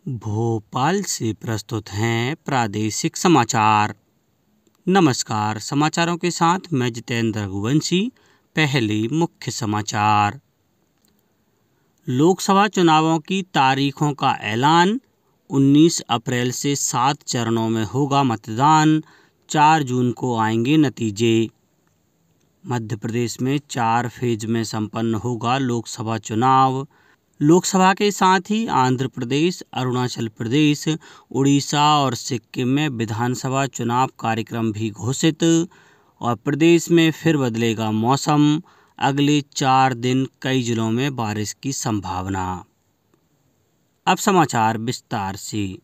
भोपाल से प्रस्तुत हैं प्रादेशिक समाचार। नमस्कार, समाचारों के साथ मैं जितेंद्र रघुवंशी। पहले मुख्य समाचार। लोकसभा चुनावों की तारीखों का ऐलान। 19 अप्रैल से 7 चरणों में होगा मतदान। 4 जून को आएंगे नतीजे। मध्य प्रदेश में 4 फेज में संपन्न होगा लोकसभा चुनाव। लोकसभा के साथ ही आंध्र प्रदेश, अरुणाचल प्रदेश, उड़ीसा और सिक्किम में विधानसभा चुनाव कार्यक्रम भी घोषित। और प्रदेश में फिर बदलेगा मौसम। अगले 4 दिन कई जिलों में बारिश की संभावना। अब समाचार विस्तार से।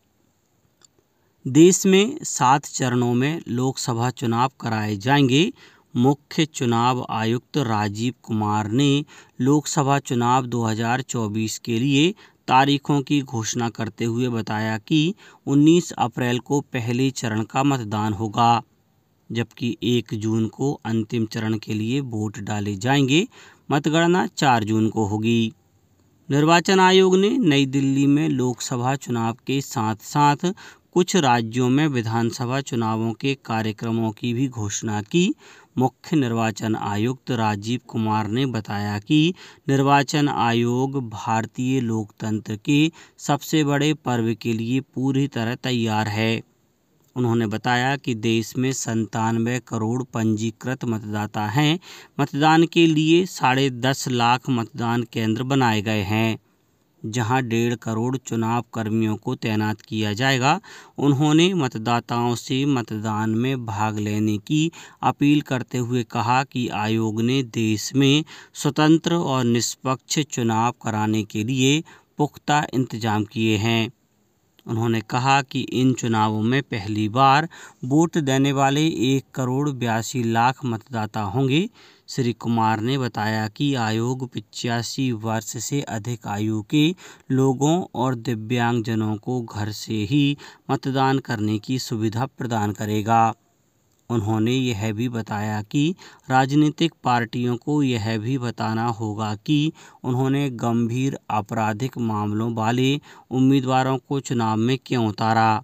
देश में 7 चरणों में लोकसभा चुनाव कराए जाएंगे। मुख्य चुनाव आयुक्त राजीव कुमार ने लोकसभा चुनाव 2024 के लिए तारीखों की घोषणा करते हुए बताया कि 19 अप्रैल को पहले चरण का मतदान होगा, जबकि 1 जून को अंतिम चरण के लिए वोट डाले जाएंगे। मतगणना 4 जून को होगी। निर्वाचन आयोग ने नई दिल्ली में लोकसभा चुनाव के साथ साथ कुछ राज्यों में विधानसभा चुनावों के कार्यक्रमों की भी घोषणा की। मुख्य निर्वाचन आयुक्त राजीव कुमार ने बताया कि निर्वाचन आयोग भारतीय लोकतंत्र के सबसे बड़े पर्व के लिए पूरी तरह तैयार है। उन्होंने बताया कि देश में 97 करोड़ पंजीकृत मतदाता हैं। मतदान के लिए 10.5 लाख मतदान केंद्र बनाए गए हैं, जहां 1.5 करोड़ चुनाव कर्मियों को तैनात किया जाएगा। उन्होंने मतदाताओं से मतदान में भाग लेने की अपील करते हुए कहा कि आयोग ने देश में स्वतंत्र और निष्पक्ष चुनाव कराने के लिए पुख्ता इंतजाम किए हैं। उन्होंने कहा कि इन चुनावों में पहली बार वोट देने वाले 1 करोड़ 82 लाख मतदाता होंगे। श्री कुमार ने बताया कि आयोग 85 वर्ष से अधिक आयु के लोगों और दिव्यांगजनों को घर से ही मतदान करने की सुविधा प्रदान करेगा। उन्होंने यह भी बताया कि राजनीतिक पार्टियों को यह भी बताना होगा कि उन्होंने गंभीर आपराधिक मामलों वाले उम्मीदवारों को चुनाव में क्यों उतारा।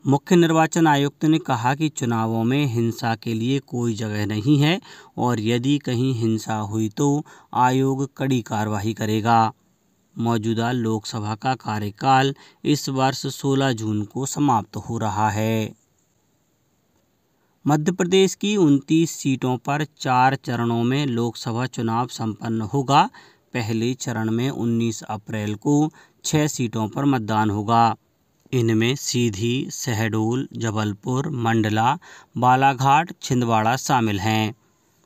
मुख्य निर्वाचन आयुक्त ने कहा कि चुनावों में हिंसा के लिए कोई जगह नहीं है और यदि कहीं हिंसा हुई तो आयोग कड़ी कार्रवाई करेगा। मौजूदा लोकसभा का कार्यकाल इस वर्ष 16 जून को समाप्त हो रहा है। मध्य प्रदेश की 29 सीटों पर 4 चरणों में लोकसभा चुनाव संपन्न होगा। पहले चरण में 19 अप्रैल को 6 सीटों पर मतदान होगा। इनमें सीधी, शहडोल, जबलपुर, मंडला, बालाघाट, छिंदवाड़ा शामिल हैं।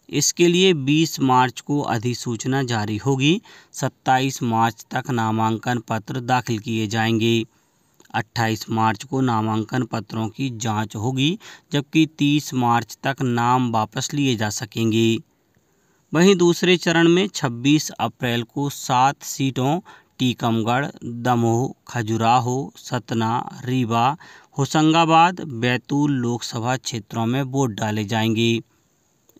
इसके लिए 20 मार्च को अधिसूचना जारी होगी। 27 मार्च तक नामांकन पत्र दाखिल किए जाएंगे। 28 मार्च को नामांकन पत्रों की जांच होगी, जबकि 30 मार्च तक नाम वापस लिए जा सकेंगे। वहीं दूसरे चरण में 26 अप्रैल को 7 सीटों टीकमगढ़, दमोह, खजुराहो, सतना, रीवा, होशंगाबाद, बैतूल लोकसभा क्षेत्रों में वोट डाले जाएंगे।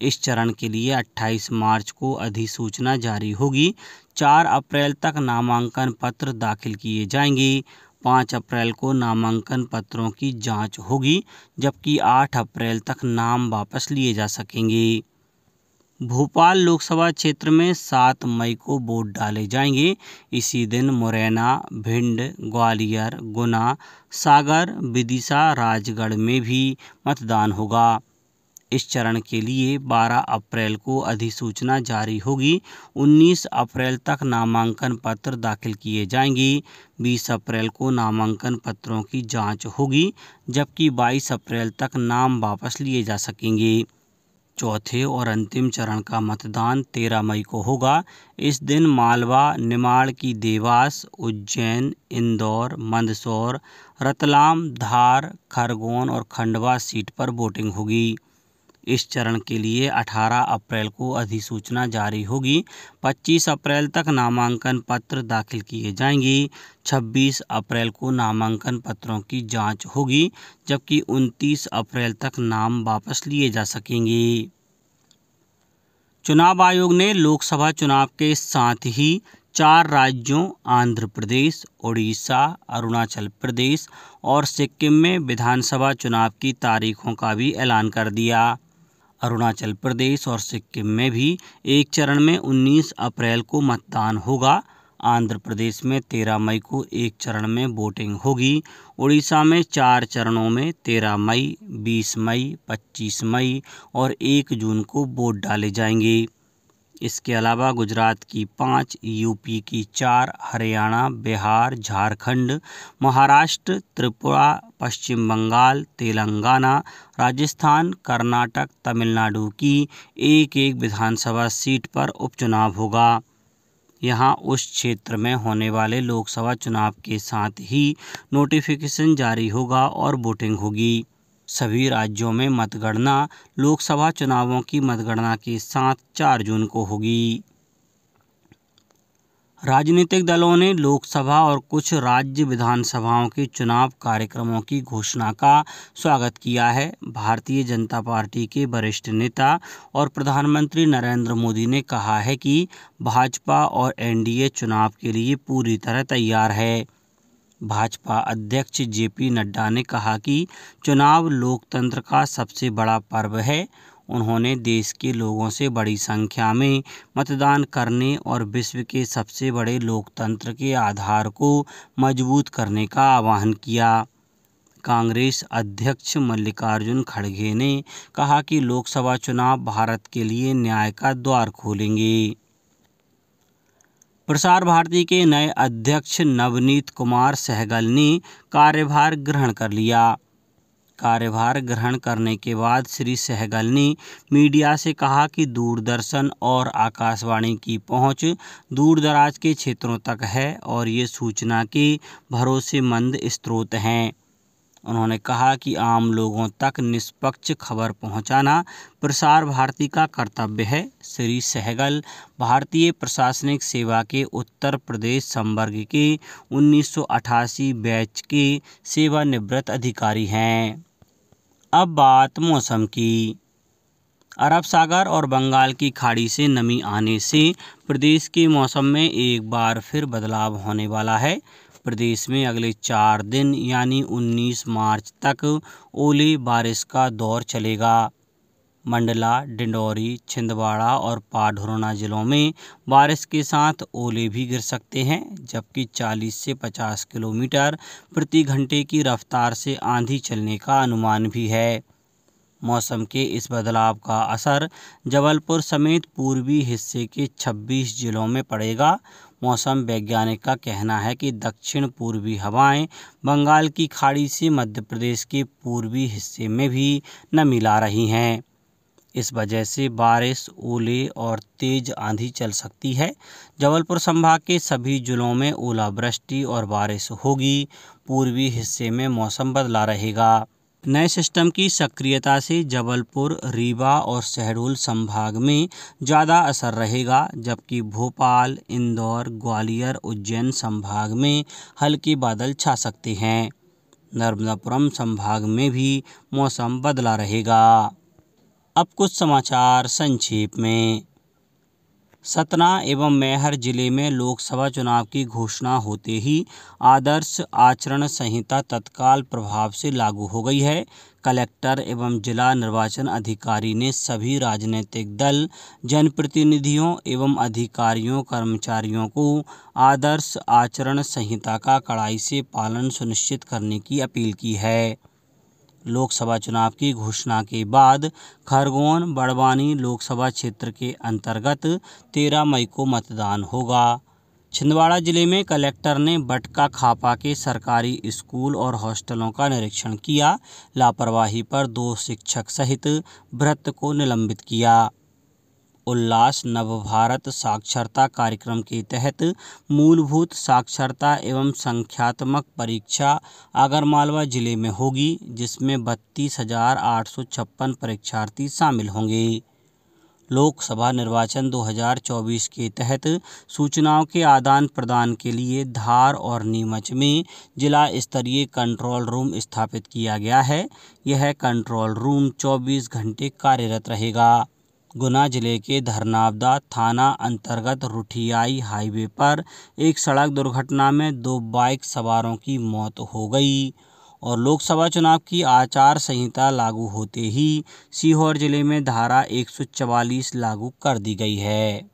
इस चरण के लिए 28 मार्च को अधिसूचना जारी होगी। 4 अप्रैल तक नामांकन पत्र दाखिल किए जाएंगे। 5 अप्रैल को नामांकन पत्रों की जांच होगी, जबकि 8 अप्रैल तक नाम वापस लिए जा सकेंगे। भोपाल लोकसभा क्षेत्र में 7 मई को वोट डाले जाएंगे। इसी दिन मुरैना, भिंड, ग्वालियर, गुना, सागर, विदिशा, राजगढ़ में भी मतदान होगा। इस चरण के लिए 12 अप्रैल को अधिसूचना जारी होगी। 19 अप्रैल तक नामांकन पत्र दाखिल किए जाएंगे। 20 अप्रैल को नामांकन पत्रों की जांच होगी, जबकि 22 अप्रैल तक नाम वापस लिए जा सकेंगे। चौथे और अंतिम चरण का मतदान 13 मई को होगा। इस दिन मालवा, निमाड़ की देवास, उज्जैन, इंदौर, मंदसौर, रतलाम, धार, खरगोन और खंडवा सीट पर वोटिंग होगी। इस चरण के लिए 18 अप्रैल को अधिसूचना जारी होगी। 25 अप्रैल तक नामांकन पत्र दाखिल किए जाएंगे। 26 अप्रैल को नामांकन पत्रों की जांच होगी, जबकि 29 अप्रैल तक नाम वापस लिए जा सकेंगे। चुनाव आयोग ने लोकसभा चुनाव के साथ ही 4 राज्यों आंध्र प्रदेश, उड़ीसा, अरुणाचल प्रदेश और सिक्किम में विधानसभा चुनाव की तारीखों का भी ऐलान कर दिया। अरुणाचल प्रदेश और सिक्किम में भी एक चरण में 19 अप्रैल को मतदान होगा। आंध्र प्रदेश में 13 मई को एक चरण में वोटिंग होगी। उड़ीसा में 4 चरणों में 13 मई, 20 मई, 25 मई और 1 जून को वोट डाले जाएंगे। इसके अलावा गुजरात की 5, यूपी की 4, हरियाणा, बिहार, झारखंड, महाराष्ट्र, त्रिपुरा, पश्चिम बंगाल, तेलंगाना, राजस्थान, कर्नाटक, तमिलनाडु की एक विधानसभा सीट पर उपचुनाव होगा। यहाँ उस क्षेत्र में होने वाले लोकसभा चुनाव के साथ ही नोटिफिकेशन जारी होगा और वोटिंग होगी। सभी राज्यों में मतगणना लोकसभा चुनावों की मतगणना के साथ 4 जून को होगी। राजनीतिक दलों ने लोकसभा और कुछ राज्य विधानसभाओं के चुनाव कार्यक्रमों की घोषणा का स्वागत किया है। भारतीय जनता पार्टी के वरिष्ठ नेता और प्रधानमंत्री नरेंद्र मोदी ने कहा है कि भाजपा और एनडीए चुनाव के लिए पूरी तरह तैयार है। भाजपा अध्यक्ष जेपी नड्डा ने कहा कि चुनाव लोकतंत्र का सबसे बड़ा पर्व है। उन्होंने देश के लोगों से बड़ी संख्या में मतदान करने और विश्व के सबसे बड़े लोकतंत्र के आधार को मजबूत करने का आह्वान किया। कांग्रेस अध्यक्ष मल्लिकार्जुन खड़गे ने कहा कि लोकसभा चुनाव भारत के लिए न्याय का द्वार खोलेंगे। प्रसार भारती के नए अध्यक्ष नवनीत कुमार सहगल ने कार्यभार ग्रहण कर लिया। कार्यभार ग्रहण करने के बाद श्री सहगल ने मीडिया से कहा कि दूरदर्शन और आकाशवाणी की पहुंच दूरदराज के क्षेत्रों तक है और ये सूचना के भरोसेमंद स्रोत हैं। उन्होंने कहा कि आम लोगों तक निष्पक्ष खबर पहुंचाना प्रसार भारती का कर्तव्य है। श्री सहगल भारतीय प्रशासनिक सेवा के उत्तर प्रदेश संवर्ग के 1988 बैच के सेवानिवृत्त अधिकारी हैं। अब बात मौसम की। अरब सागर और बंगाल की खाड़ी से नमी आने से प्रदेश के मौसम में एक बार फिर बदलाव होने वाला है। प्रदेश में अगले 4 दिन यानी 19 मार्च तक ओले बारिश का दौर चलेगा। मंडला, डिंडौरी, छिंदवाड़ा और पाढुरना जिलों में बारिश के साथ ओले भी गिर सकते हैं, जबकि 40 से 50 किलोमीटर प्रति घंटे की रफ्तार से आंधी चलने का अनुमान भी है। मौसम के इस बदलाव का असर जबलपुर समेत पूर्वी हिस्से के 26 जिलों में पड़ेगा। मौसम वैज्ञानिक का कहना है कि दक्षिण पूर्वी हवाएं बंगाल की खाड़ी से मध्य प्रदेश के पूर्वी हिस्से में भी नमी ला रही हैं। इस वजह से बारिश, ओले और तेज आंधी चल सकती है। जबलपुर संभाग के सभी जिलों में ओलावृष्टि और बारिश होगी। पूर्वी हिस्से में मौसम बदला रहेगा। नए सिस्टम की सक्रियता से जबलपुर, रीवा और शहडोल संभाग में ज़्यादा असर रहेगा, जबकि भोपाल, इंदौर, ग्वालियर, उज्जैन संभाग में हल्के बादल छा सकते हैं। नर्मदापुरम संभाग में भी मौसम बदला रहेगा। अब कुछ समाचार संक्षेप में। सतना एवं मैहर जिले में लोकसभा चुनाव की घोषणा होते ही आदर्श आचरण संहिता तत्काल प्रभाव से लागू हो गई है। कलेक्टर एवं जिला निर्वाचन अधिकारी ने सभी राजनीतिक दल, जनप्रतिनिधियों एवं अधिकारियों कर्मचारियों को आदर्श आचरण संहिता का कड़ाई से पालन सुनिश्चित करने की अपील की है। लोकसभा चुनाव की घोषणा के बाद खरगोन, बड़वानी लोकसभा क्षेत्र के अंतर्गत 13 मई को मतदान होगा। छिंदवाड़ा जिले में कलेक्टर ने बटका खापा के सरकारी स्कूल और हॉस्टलों का निरीक्षण किया। लापरवाही पर 2 शिक्षक सहित भृत्य को निलंबित किया। उल्लास नवभारत साक्षरता कार्यक्रम के तहत मूलभूत साक्षरता एवं संख्यात्मक परीक्षा आगरमालवा जिले में होगी, जिसमें 32,856 परीक्षार्थी शामिल होंगे। लोकसभा निर्वाचन 2024 के तहत सूचनाओं के आदान प्रदान के लिए धार और नीमच में जिला स्तरीय कंट्रोल रूम स्थापित किया गया है। यह कंट्रोल रूम 24 घंटे कार्यरत रहेगा। गुना जिले के धरनावदा थाना अंतर्गत रुठियाई हाईवे पर एक सड़क दुर्घटना में 2 बाइक सवारों की मौत हो गई और लोकसभा चुनाव की आचार संहिता लागू होते ही सीहोर जिले में धारा 144 लागू कर दी गई है।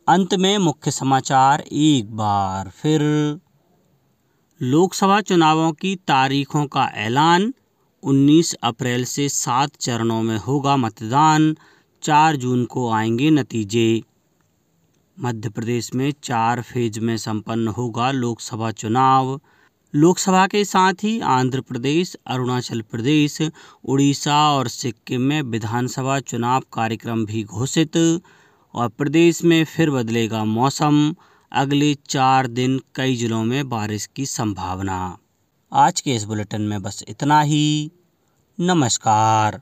अंत में मुख्य समाचार एक बार फिर। लोकसभा चुनावों की तारीखों का ऐलान। 19 अप्रैल से 7 चरणों में होगा मतदान। 4 जून को आएंगे नतीजे। मध्य प्रदेश में 4 फेज में संपन्न होगा लोकसभा चुनाव। लोकसभा के साथ ही आंध्र प्रदेश, अरुणाचल प्रदेश, उड़ीसा और सिक्किम में विधानसभा चुनाव कार्यक्रम भी घोषित। और प्रदेश में फिर बदलेगा मौसम। अगले 4 दिन कई जिलों में बारिश की संभावना। आज के इस बुलेटिन में बस इतना ही। नमस्कार।